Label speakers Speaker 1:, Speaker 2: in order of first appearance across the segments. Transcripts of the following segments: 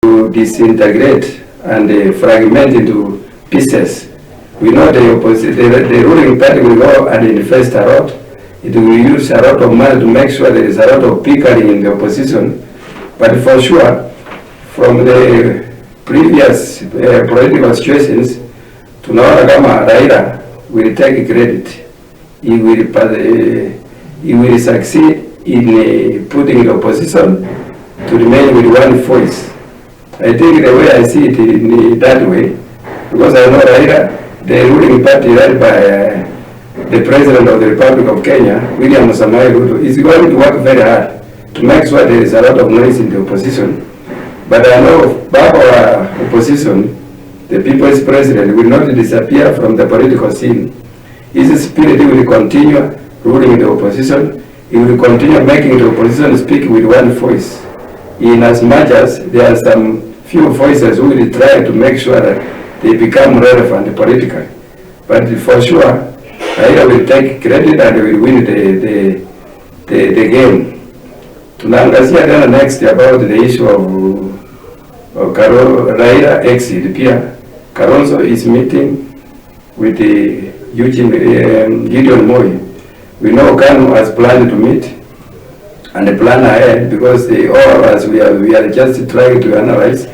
Speaker 1: to disintegrate and fragment into pieces. We know the ruling party will go and invest a lot. It will use a lot of money to make sure there is a lot of bickering in the opposition. But for sure, from the previous political situations, tunaona kama Raila will take credit. He will succeed in putting the opposition to remain with one voice. I think the way I see it in that way, because I know Raila, the ruling party led by the President of the Republic of Kenya, William Samoei Ruto, is going to work very hard to make sure there is a lot of noise in the opposition. But I know back our opposition, the people's president will not disappear from the political scene. His spirit will continue ruling the opposition. He will continue making the opposition speak with one voice. In as much as there are some few voices who will try to make sure that they become relevant politically. But for sure, Raila will take credit and will win the game. Tunaangazia tena next about the issue of Raila exit. Pia Kalonzo is meeting with the Hbn Moi. We know Kanu has planned to meet and plan ahead, because all of us we are just trying to analyze.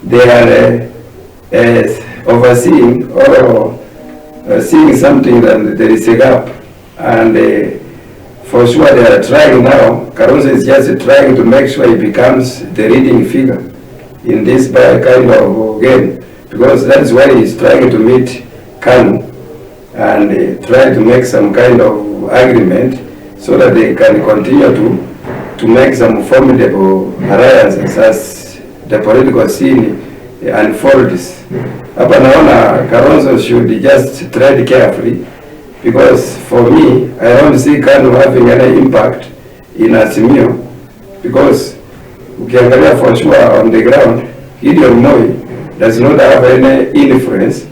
Speaker 1: They are overseeing or seeing something that there is a gap, and for sure they are trying now. Kalonzo is just trying to make sure he becomes the leading figure in this kind of game, because that's why he's trying to meet Kanu and try to make some kind of agreement so that they can continue to make some formidable alliances as the political scene unfolds. Hapa naona Kalonzo should just tread carefully, because for me, I don't see Kanu having any impact in Azimio, because ukiangalia for sure on the ground, Hbn Moi does not have any influence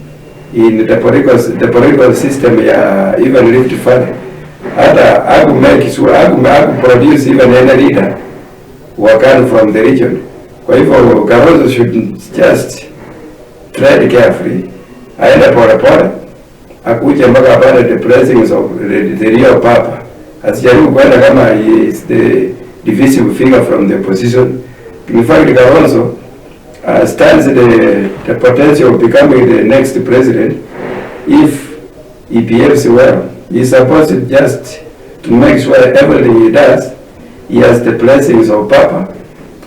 Speaker 1: in the political system ya even Rift Valley. Hata haku produce even any leader who come from the region. Kwa hivyo Kalonzo should just tread carefully, aende pole akuje mpaka apate the blessings of the real papa. Asijaribu kwenda kama he is the divisive figure from the opposition. In fact, Kalonzo stands the potential of becoming the next president if he behaves well. He is supposed to just to make sure everything he does, he has the blessings of Papa,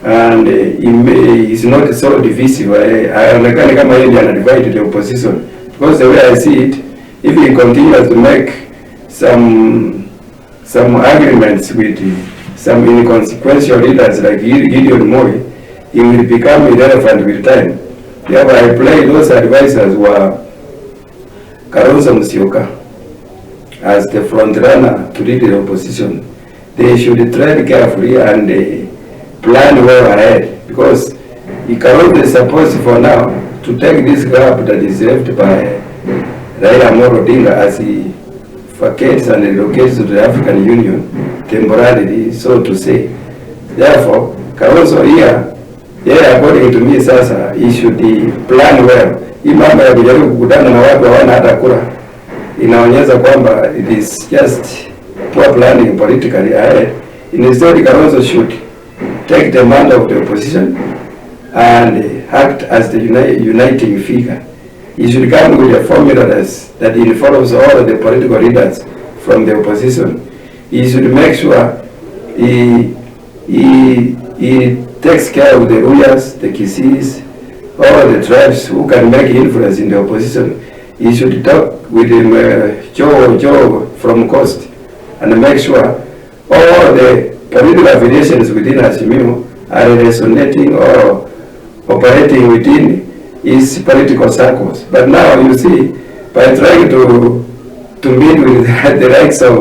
Speaker 1: and he is not so divisive. I understand kama yeye ana divide the opposition, because the way I see it, if he continues to make some agreements with some inconsequential leaders like Hbn Moi, he will become irrelevant with time. Therefore, I play those advisors were Kalonzo Musyoka as the front runner to lead the opposition. They should tread carefully and plan well ahead, because Kalonzo is supposed for now to take this gap that is left by Raila Amolo Odinga as he vacates and relocates to the African Union temporarily, so to say. Therefore, Kalonzo here, according to me, sasa he should plan well. Hii mambo ya kujaribu kukutana na watu hawana hata kura inaonyesha kwamba it is just poor planning politically ahead. Instead, Kalonzo should take the mantle of the opposition and act as the uniting figure. He should come with a formula that involves all the political leaders from the opposition. He should make sure he takes care of the Ruyas, the Kisis, all the tribes who can make influence in the opposition. He should talk with him, Joe from Coast, and make sure all the political affiliations within Azimio are resonating or operating within his political circles. But now you see, by trying to meet with the likes of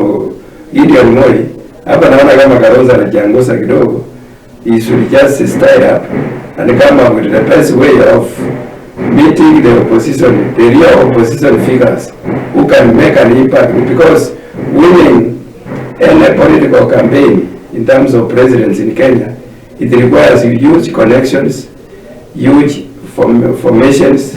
Speaker 1: Hbn Moi, hapa naona kama Kalonzo anajiangusha kidogo. He should just stay up and come up with the best way of meeting the opposition, the real opposition figures who can make an impact, because winning any political campaign in terms of presidents in Kenya, it requires huge connections, huge formations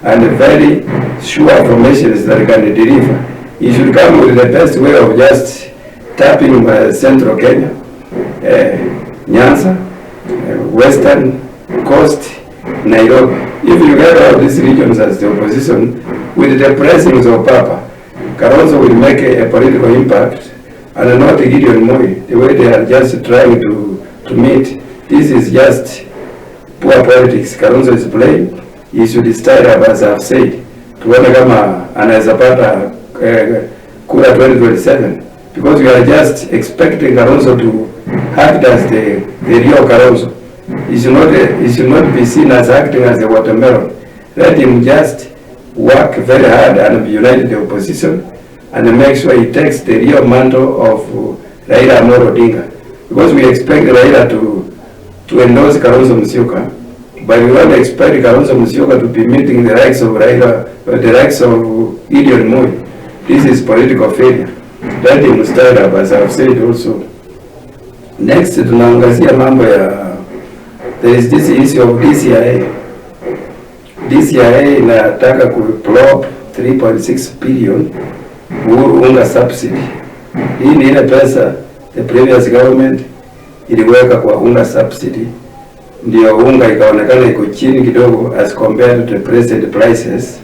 Speaker 1: and very sure formations that can deliver. He should come with the best way of just tapping central Kenya, Nyanza, Western Coast, Nairobi. If you get all these regions as the opposition, with the pressings of Papa, Kalonzo will make a political impact, and not Gideon Moi, the way they are just trying to meet. This is just poor politics. Kalonzo is playing. He should start up, as I've said, tuone kama anaweza pata kura 2027, because we are just expecting Kalonzo to act as the real Kalonzo. He should not be seen as acting as a watermelon. Let him just work very hard and unite the opposition and make sure he takes the real mantle of Raila Amolo Odinga, because we expect Raila to endorse Kalonzo Musyoka, but we don't expect Kalonzo Musyoka to be meeting the likes of Raila or the likes of Gideon Moi. This is political failure. Let him start up, as I've said also. Next, tunaangazia mambo ya, there is this issue of DCIA. DCIA inataka kuplop 3.6 billion Uhuru unga subsidy. Hii ni ile pesa the previous government iliweka kwa unga subsidy, ndio unga ikaonekana iko chini kidogo as compared to the present prices,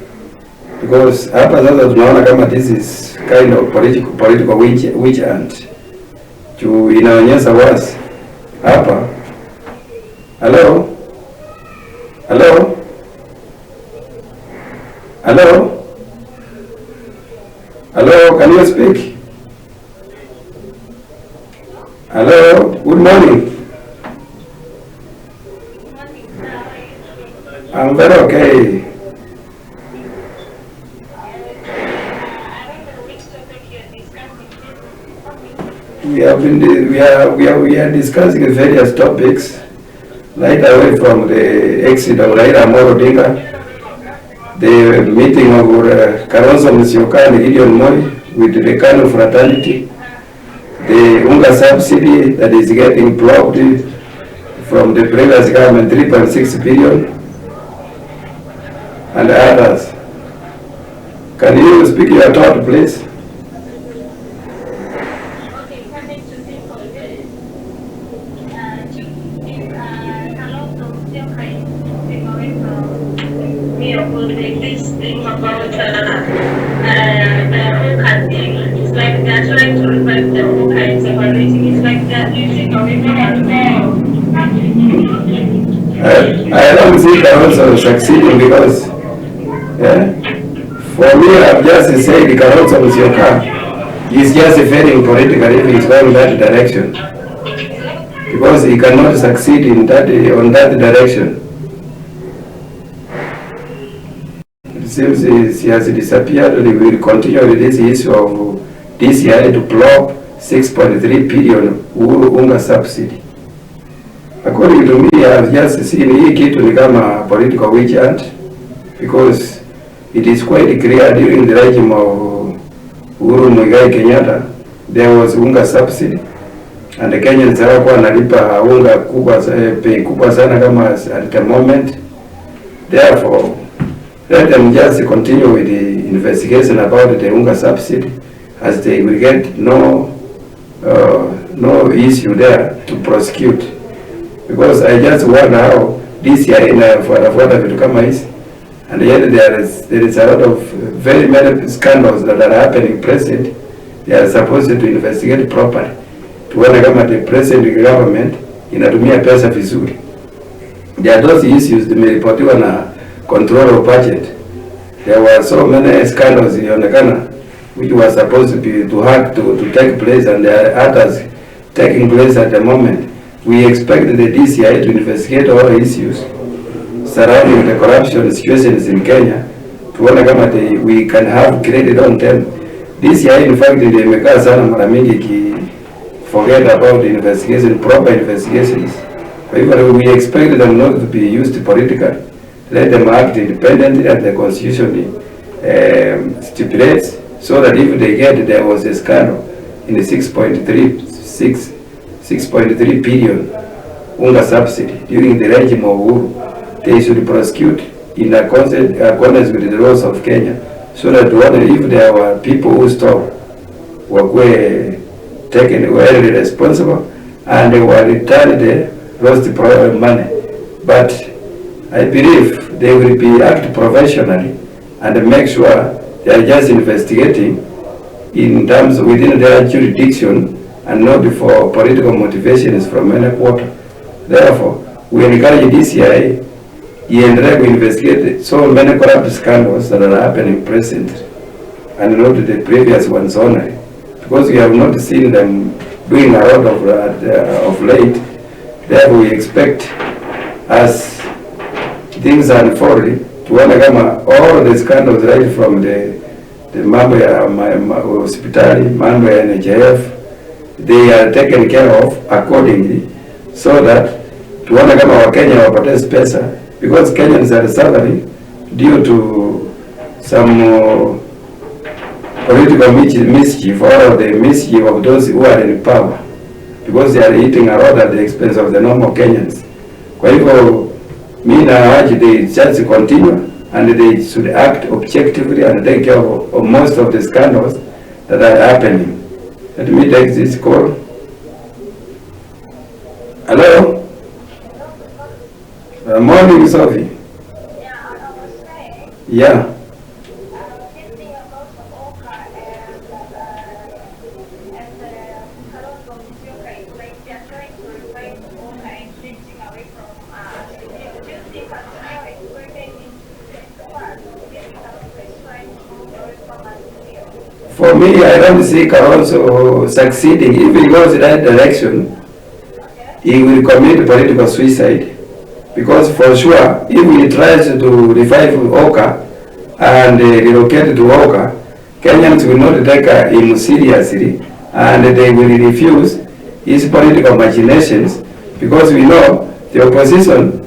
Speaker 1: because hapa sasa tunaona kama this is kind of political witch hunt. Juu inaonyesha wazi hapa. Hello? Hello? Hello? Hello, can you speak? Hello, good morning. I'm very okay. We are discussing various topics, right away from the exit of Raila Amolo Odinga, the meeting of Kalonzo Musyoka and Gideon Moi with the Kanu fraternity, the unga subsidy that is getting blocked from the previous government, 3.6 billion, and others. Can you speak your thought, please?
Speaker 2: This thing about the Oka thing. It's like they're trying to revive the Oka and separating. It's like they're using a women and men.
Speaker 1: I don't think they're also succeeding, because for me, I've just said Kalonzo Musyoka is just failing politically if he's going that direction, because he cannot succeed in on that direction. It seems he has disappeared. We will continue with this issue of DCI to plop 6.3 billion Uhuru unga subsidy. According to me, I've just seen hii kitu ni kama political witch hunt, because it is quite clear during the regime of Uhuru Muigai Kenyatta there was unga subsidy, and the Kenyans hawakuwa wanalipa unga kubwa sana kama at the moment. Therefore, let them just continue with the investigation about the unga subsidy, as they will get no issue there to prosecute. Because I just wonder how DCI inafuata vitu kama hizi, and yet there is a lot of very many scandals that are happening present. They are supposed to investigate properly, tuone kama the present government inatumia pesa vizuri. There are those issues zimeripotiwa na control of budget. There were so many scandals ilionekana which were supposed to be to take place, and there are others taking place at the moment. We expect the DCI to investigate all issues surrounding the corruption situations in Kenya, tuone kama we can have credit on them. DCI in fact ndio imekaa sana mara mingi forget about the investigation, proper investigations. Kwa hivyo we expect them not to be used politically. Let them act independently as the constitution stipulates, so that if they get there was a scandal in the 6.3 billion unga subsidy during the regime of Uhuru, they should prosecute in accordance with the laws of Kenya, so that if there were people who stole, were taken, were responsible, and they were returned the lost money. But I believe they will be act professionally and make sure they are just investigating in terms within their jurisdiction and not for political motivations from any quarter. Therefore, we encourage DCI and to investigate so many corrupt scandals that are happening presently and not the previous ones only, because we have not seen them doing a lot of late. Therefore, we expect as things unfold to all the scandals right from the mambo ya hospitali, mambo ya NHIF, they are taken care of accordingly, so that tuone kama Wakenya wapoteze pesa, because Kenyans are suffering due to some political mischief, or the mischief of those who are in power, because they are eating a lot at the expense of the normal Kenyans. Kwa hivyo mimi nawaji they just continue and they should act objectively and take care of most of the scandals that are happening. Let me take this call. Hello? Morning, Sophie.
Speaker 2: Yeah, I was saying.
Speaker 1: Yeah. For me, I don't see Kalonzo succeeding. If he goes in that direction, he will commit political suicide. Because for sure, if he tries to revive Oka and relocate to Oka, Kenyans will not take him seriously, and they will refuse his political machinations, because we know the opposition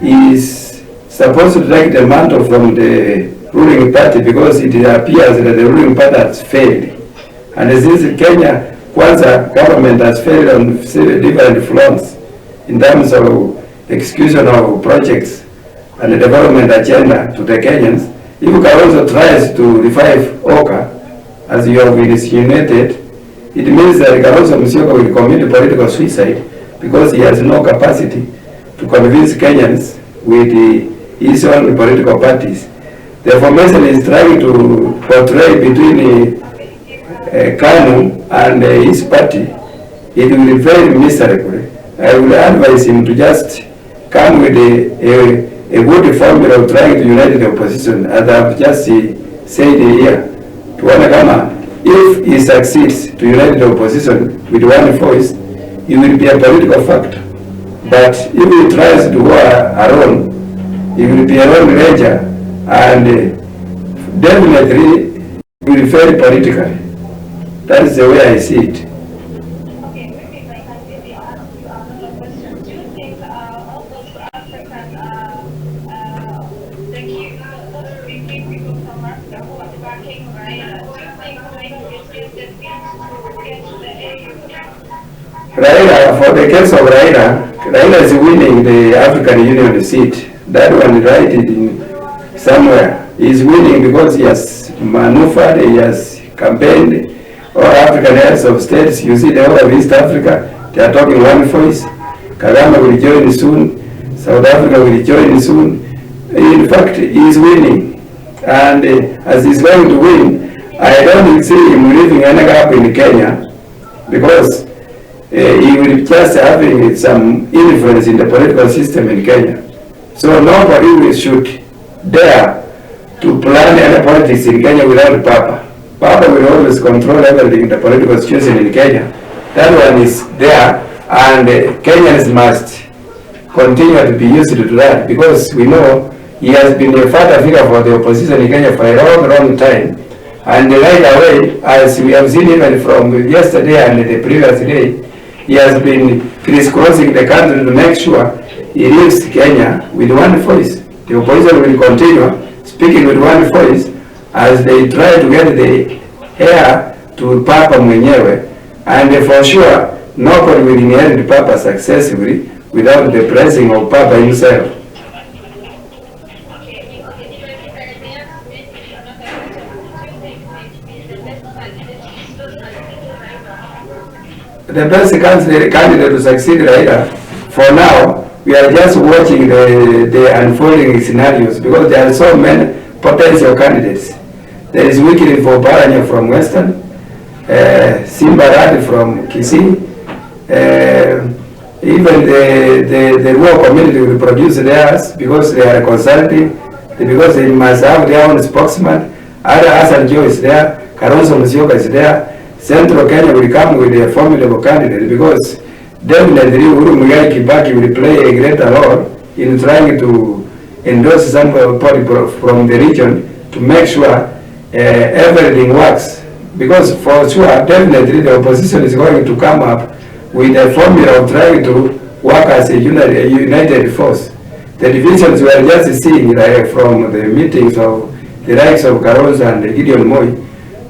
Speaker 1: is supposed to take the mantle from the ruling party, because it appears that the ruling party has failed. And since Kenya Kwanza government has failed on different fronts in terms of execution of projects and the development agenda to the Kenyans, if Kalonzo tries to revive Oka, as you have insinuated, it means that Kalonzo Musyoka will commit political suicide, because he has no capacity to convince Kenyans with his own political parties. The formation is trying to portray between KANU and his party. It will be very miserable. I will advise him to just come with a good formula of trying to unite the opposition, as I've just said here. If he succeeds to unite the opposition with one voice, he will be a political factor. But if he tries to go alone, he will be a lone ranger, and definitely will be very political. That is the way I see it.
Speaker 2: Okay, maybe if I can maybe ask you another question. Do you think all those African, those big people from Africa who are backing Raila, do you think Raila will use the means to get to the AU?
Speaker 1: Raila, for the case of Raila is winning the African Union seat. That one right in somewhere. He is winning because he has maneuvered, he has campaigned. All African heads of states, you see the whole of East Africa, they are talking one voice. Kagame will join soon. South Africa will join soon. In fact, he is winning. And as he's going to win, I don't see him leaving any gap in Kenya, because he will just having some influence in the political system in Kenya. So nobody should dare to plan any politics in Kenya without Papa. Papa will always control everything in the political situation in Kenya. That one is there, and Kenyans must continue to be used to that, because we know he has been a father figure for the opposition in Kenya for a long time. And right away, as we have seen even from yesterday and the previous day, he has been crisscrossing the country to make sure he leaves Kenya with one voice. The opposition will continue speaking with one voice as they try to get the heir to Papa mwenyewe, and for sure nobody will inherit Papa successfully without the blessing of Papa himself. the best candidate to succeed Raila, for now, we are just watching the unfolding scenarios because there are so many potential candidates. There is Wycliffe Oparanya from Western, Simbarati from Kisii, even the rural community will produce theirs because they are consulting, because they must have their own spokesman. Ada Hassan Joe is there, Kalonzo Musyoka is there. Central Kenya will come with a formidable candidate because definitely Uhuru Muigai Kibaki will play a greater role in trying to endorse somebody from the region to make sure everything works. Because for sure, definitely the opposition is going to come up with a formula of trying to work as a united force. The divisions we are just seeing from the meetings of the likes of Kalonzo and Gideon Moi,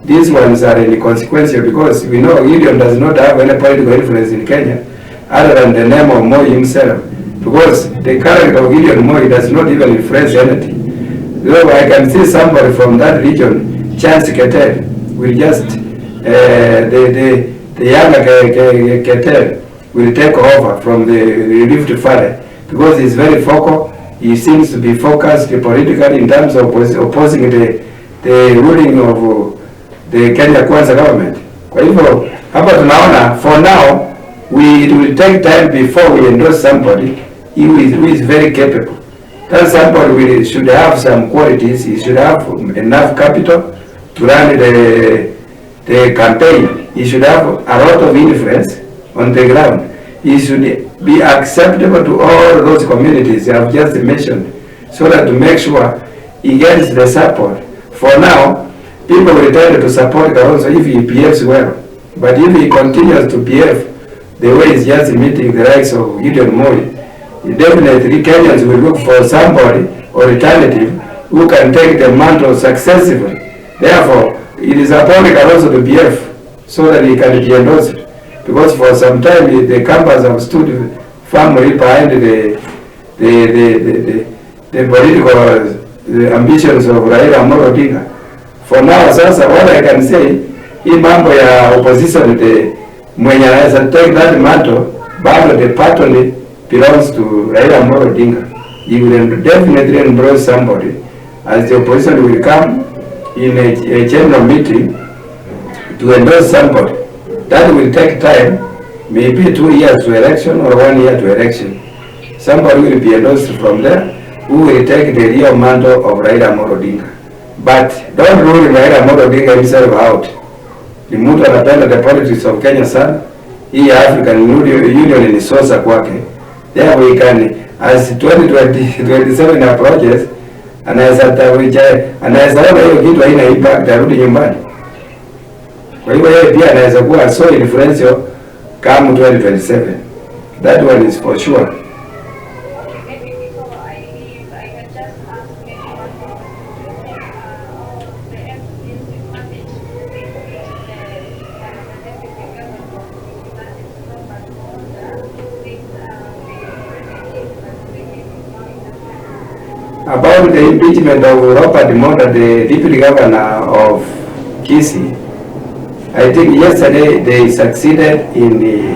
Speaker 1: these ones are inconsequential because we know Gideon does not have any political influence in Kenya other than the name of Moi himself, because the character of Gideon Moi does not even influence anything. Though I can see somebody from that region, Chance Keter, will just, the younger Keter will take over from the Rift Valley because he's very focal. He seems to be focused politically in terms of opposing the ruling of the Kenya Kwanza government. Kwa hivyo hapa tunaona for now it will take time before we endorse somebody who is very capable. That somebody should have some qualities. He should have enough capital to run the campaign. He should have a lot of influence on the ground. He should be acceptable to all those communities I have just mentioned, so that to make sure he gets the support. For now, people will tend to support Kalonzo if he behaves well. But if he continues to behave the way he's just meeting the likes of Gideon Moi, definitely Kenyans will look for somebody or alternative who can take the mantle successively. Therefore, it is upon Kalonzo to behave so that he can be endorsed. Because for some time the campus have stood firmly behind the political ambitions of Raila Amolo Odinga. For now, sasa, what I can say, hii mambo ya opposition, mwenye anaweza take that mantle, bado the party belongs to Raila Amolo Odinga. He will definitely embrace somebody, as the opposition will come in a general meeting to endorse somebody. That will take time, maybe 2 years to election or 1 year to election. Somebody will be endorsed from there who will take the real mantle of Raila Amolo Odinga. But don't rule Raila Amolo Odinga himself out. Ni mtu anapenda the politics of Kenya sana. Hii African Union ni sosa kwake. Therefore we can, as 2027 approaches, anaweza ona hiyo kitu haina impact, arudi nyumbani. Kwa hivyo yeye pia anaweza kuwa so influential kama 2027. That one is for sure. About the impeachment of Robert Monda, the deputy governor of Kisii, I think yesterday they succeeded in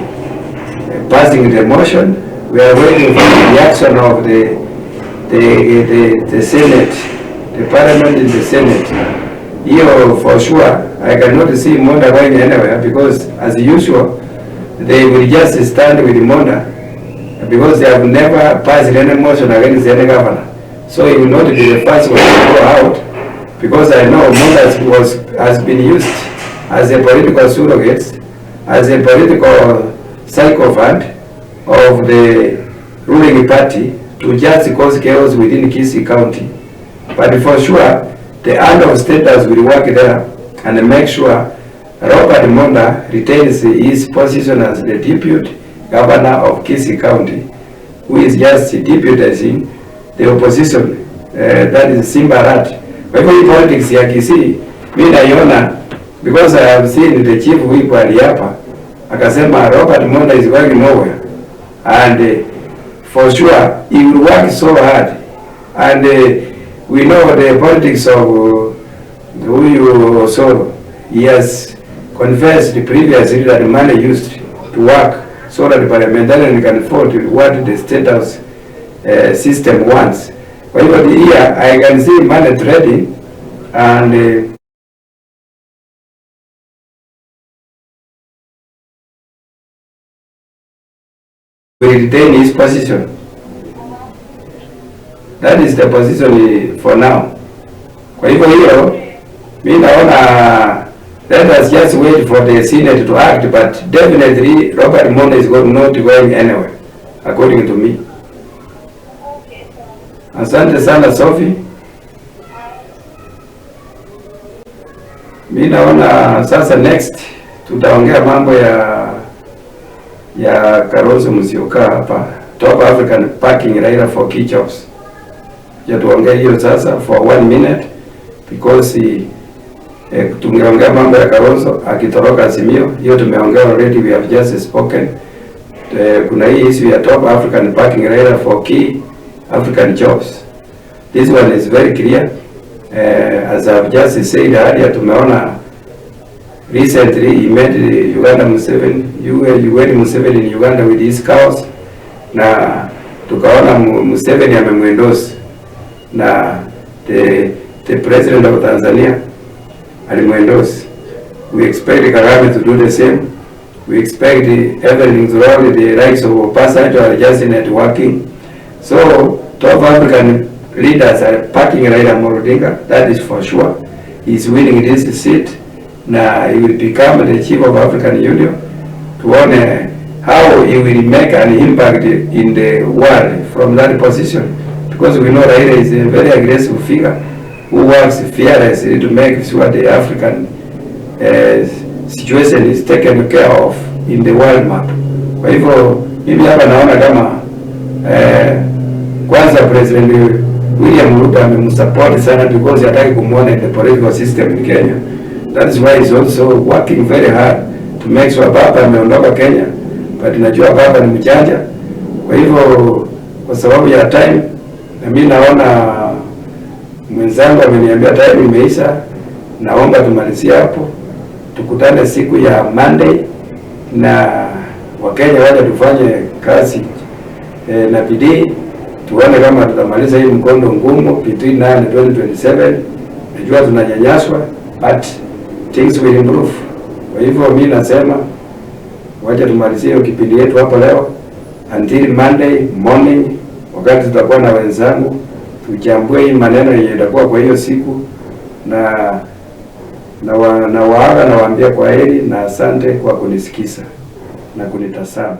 Speaker 1: passing the motion. We are waiting for the reaction of the Senate, the Parliament in the Senate. Here, for sure, I cannot see Monda going anywhere because, as usual, they will just stand with Monda because they have never passed any motion against any governor. So he will not be the first one to go out, because I know Monda has been used as a political surrogate, as a political sycophant of the ruling party to just cause chaos within Kisii County. But for sure, the hand of status will work there and make sure Robert Monda retains his position as the deputy governor of Kisii County, who is just deputizing the opposition, that is Simba Rat. Kwa hivyo hii politics ya Kisii, mimi naiona, because I have seen the chief whip aliapa, akasema Robert Monda is going nowhere. And for sure, he will work so hard. And we know the politics of Huyu Osoro. He has confessed previously that money used to work so that parliamentarian can afford what the state house system wants. Kwa hivyo here I can see money trading and will retain his position. That is the position for now. Kwa hivyo hiyo mimi naona let us just wait for the Senate to act, but definitely Robert Mondo is not going anywhere according to me. Asante sana Sophie. Mimi naona sasa next tutaongea mambo ya Kalonzo Musyoka hapa, Top African Parking Raila for key jobs. Ya tuongea hiyo sasa for 1 minute because tungeongea mambo ya Kalonzo akitoroka Azimio, hiyo tumeongea already, we have just spoken. Kuna hii issue ya Top African Parking Raila for key African jobs. This one is very clear. As I've just said earlier, tumeona recently he met Yoweri Museveni in Uganda with his cows, na tukaona Museveni amemwendorse na the president of Tanzania alimwendorse. We expect Kagame to do the same. We expect everything throughout the rights of Obasanjo are just networking. So Top African leaders are packing Raila Amolo Odinga, that is for sure. He's winning this seat. Now he will become the chief of African Union. To honor how he will make an impact in the world from that position. Because we know Raila is a very aggressive figure who works fearlessly to make sure the African situation is taken care of in the world map. Kwa hivyo mimi hapa naona kama kwanza President William Ruto amemsupport sana because hataki kumuona in the political system in Kenya. That is why he's also working very hard to make sure baba ameondoka Kenya, but najua baba ni mjanja. Kwa hivyo kwa sababu ya time, na mimi naona mwenzangu ameniambia time imeisha, naomba tumalizie hapo, tukutane siku ya Monday na Wakenya waje tufanye kazi na bidii, tuone kama tutamaliza hii mkondo ngumu between now and 2027. Najua tunanyanyaswa, but things will improve. Kwa hivyo mimi nasema wacha tumalizie hiyo kipindi yetu hapo leo until Monday morning, wakati tutakuwa na wenzangu tuchambue hii maneno yenye itakuwa kwa hiyo siku, na waaga na waambia kwa heri na asante kwa kunisikiza na kunitazama.